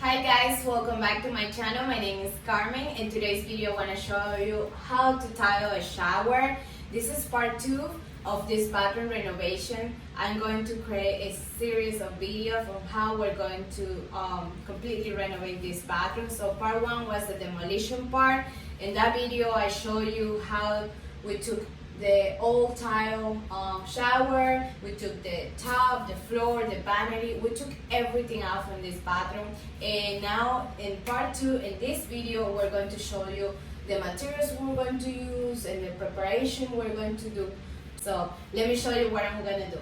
Hi guys, welcome back to my channel. My name is Carmen. In today's video I want to show you how to tile a shower. This is part 2 of this bathroom renovation. I'm going to create a series of videos on how we're going to completely renovate this bathroom. So part 1 was the demolition part. In that video I show you how we took the old tile shower, we took the tub, the floor, the vanity, we took everything out from this bathroom. And now in part 2, in this video, we're going to show you the materials we're going to use and the preparation we're going to do. So let me show you what I'm going to do.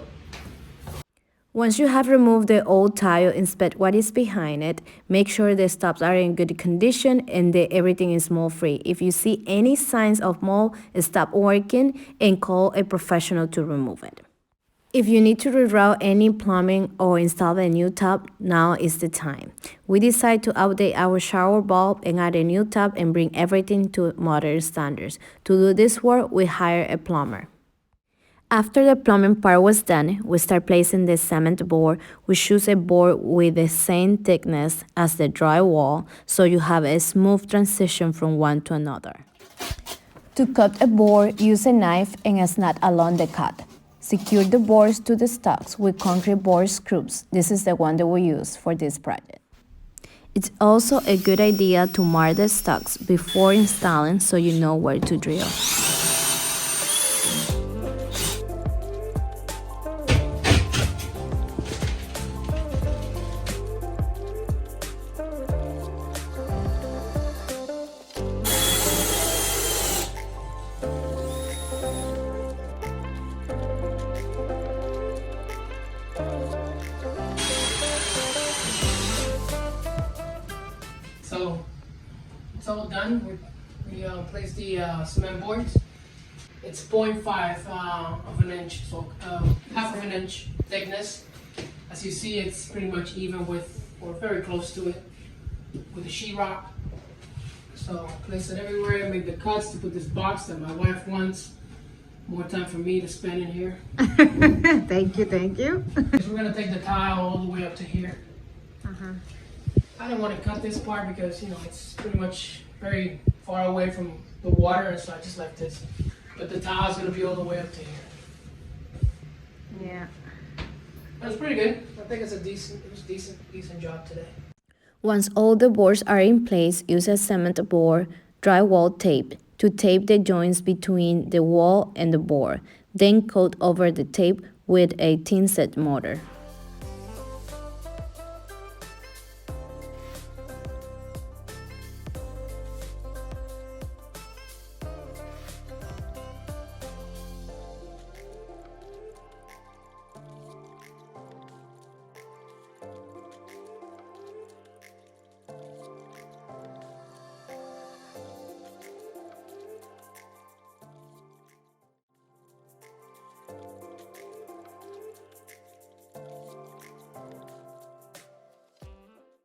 Once you have removed the old tile, inspect what is behind it. Make sure the stops are in good condition and that everything is mold-free. If you see any signs of mold, stop working and call a professional to remove it. If you need to reroute any plumbing or install a new tub, now is the time. We decide to update our shower bulb and add a new tub and bring everything to modern standards. To do this work, we hire a plumber. After the plumbing part was done, we start placing the cement board. We choose a board with the same thickness as the drywall, so you have a smooth transition from one to another. To cut a board, use a knife and a snap along the cut. Secure the boards to the stocks with concrete board screws. This is the one that we use for this project. It's also a good idea to mark the stocks before installing so you know where to drill. So it's all done. We placed the cement boards. It's 0.5 of an inch, so half of an inch thickness. As you see, it's pretty much even with, or very close to it, with the sheetrock. So place it everywhere. Make the cuts to put this box that my wife wants. More time for me to spend in here. Thank you, thank you. We're gonna take the tile all the way up to here. I didn't want to cut this part because, you know, it's pretty much very far away from the water, so I just left this. But the tile is going to be all the way up to here. Yeah. But it's pretty good. I think it's a decent job today. Once all the boards are in place, use a cement board, drywall tape to tape the joints between the wall and the board. Then coat over the tape with a thin set mortar.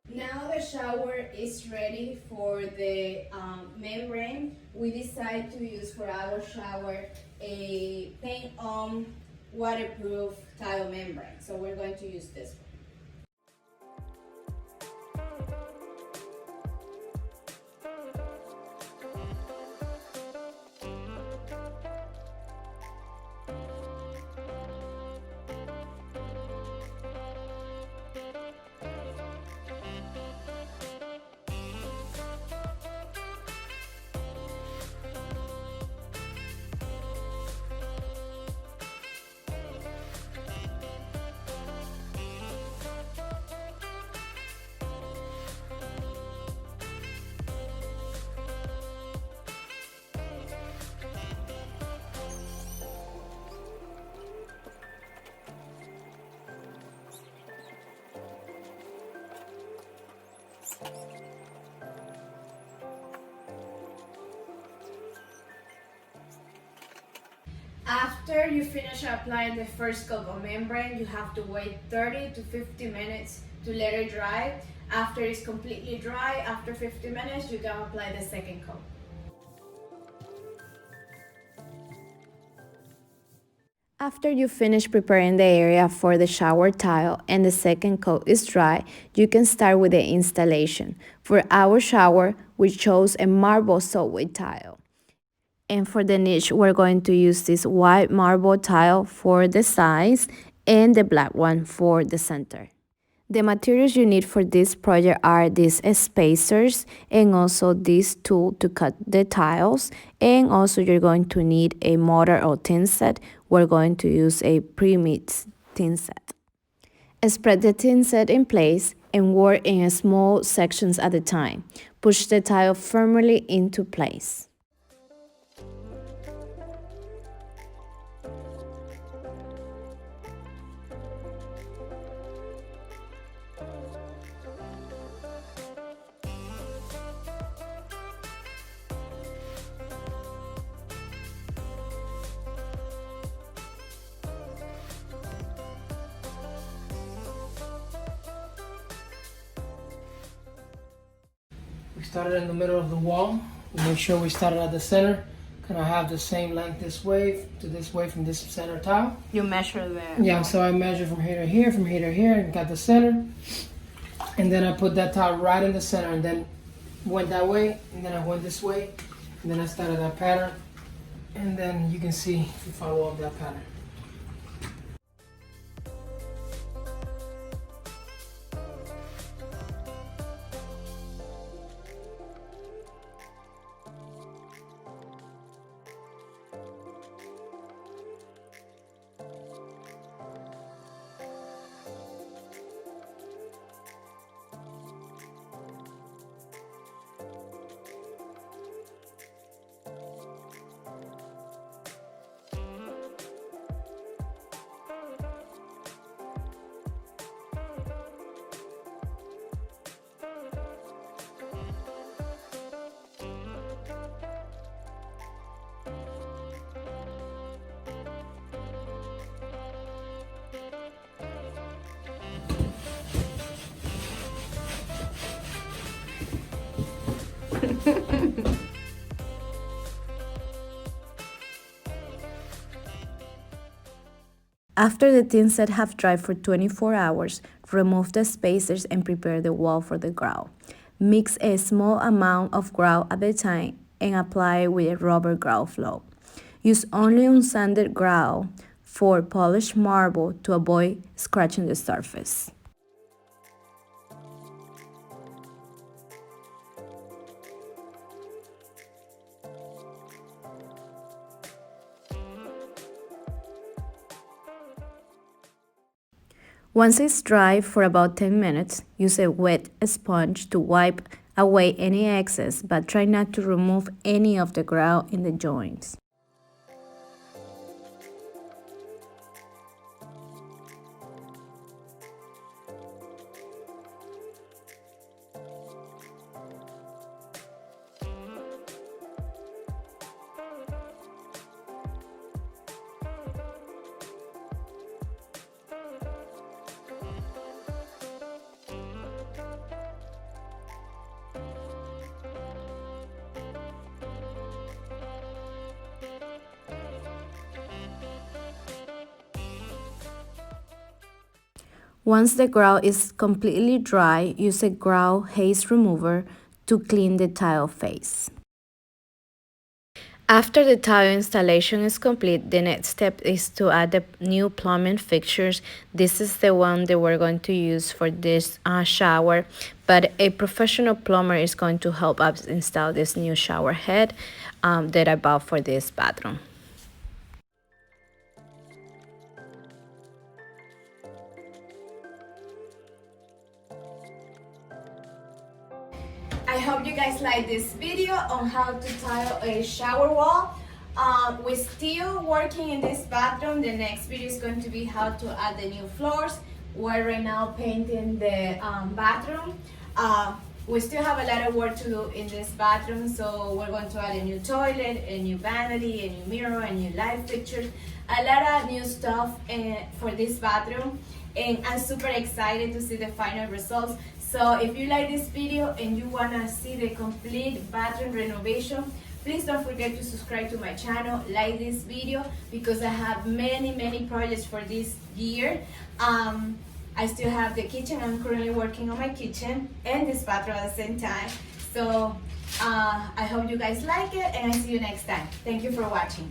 Now the shower is ready for the membrane. We decide to use for our shower a paint-on waterproof tile membrane. So we're going to use this one. After you finish applying the first coat of membrane, you have to wait 30 to 50 minutes to let it dry. After it's completely dry, after 50 minutes, you can apply the second coat. After you finish preparing the area for the shower tile and the second coat is dry, you can start with the installation. For our shower, we chose a marble subway tile. And for the niche, we're going to use this white marble tile for the sides and the black one for the center. The materials you need for this project are these spacers and also this tool to cut the tiles, and also you're going to need a mortar or tin set. We're going to use a pre-mixed tin set. Spread the tin set in place and work in small sections at a time. Push the tile firmly into place. We started in the middle of the wall. We make sure we started at the center. Kind of have the same length this way to this way from this center tile. You measure the... Yeah, so I measure from here to here, from here to here, and got the center. And then I put that tile right in the center, and then went that way, and then I went this way, and then I started that pattern. And then you can see if you follow up that pattern. After the tin set have dried for 24 hours, remove the spacers and prepare the wall for the grout. Mix a small amount of grout at a time and apply with a rubber grout flow. Use only unsanded grout for polished marble to avoid scratching the surface. Once it's dry for about 10 minutes, use a wet sponge to wipe away any excess, but try not to remove any of the grout in the joints. Once the grout is completely dry, use a grout haze remover to clean the tile face. After the tile installation is complete, the next step is to add the new plumbing fixtures. This is the one that we're going to use for this shower, but a professional plumber is going to help us install this new shower head that I bought for this bathroom. I hope you guys like this video on how to tile a shower wall. We're still working in this bathroom. The next video is going to be how to add the new floors. We're right now painting the bathroom. We still have a lot of work to do in this bathroom, so we're going to add a new toilet, a new vanity, a new mirror, a new light fixtures, a lot of new stuff for this bathroom, and I'm super excited to see the final results. So if you like this video and you want to see the complete bathroom renovation, Please don't forget to subscribe to my channel, like this video, because I have many projects for this year. I still have the kitchen. I'm currently working on my kitchen and this bathroom at the same time. So I hope you guys like it, and I see you next time. Thank you for watching.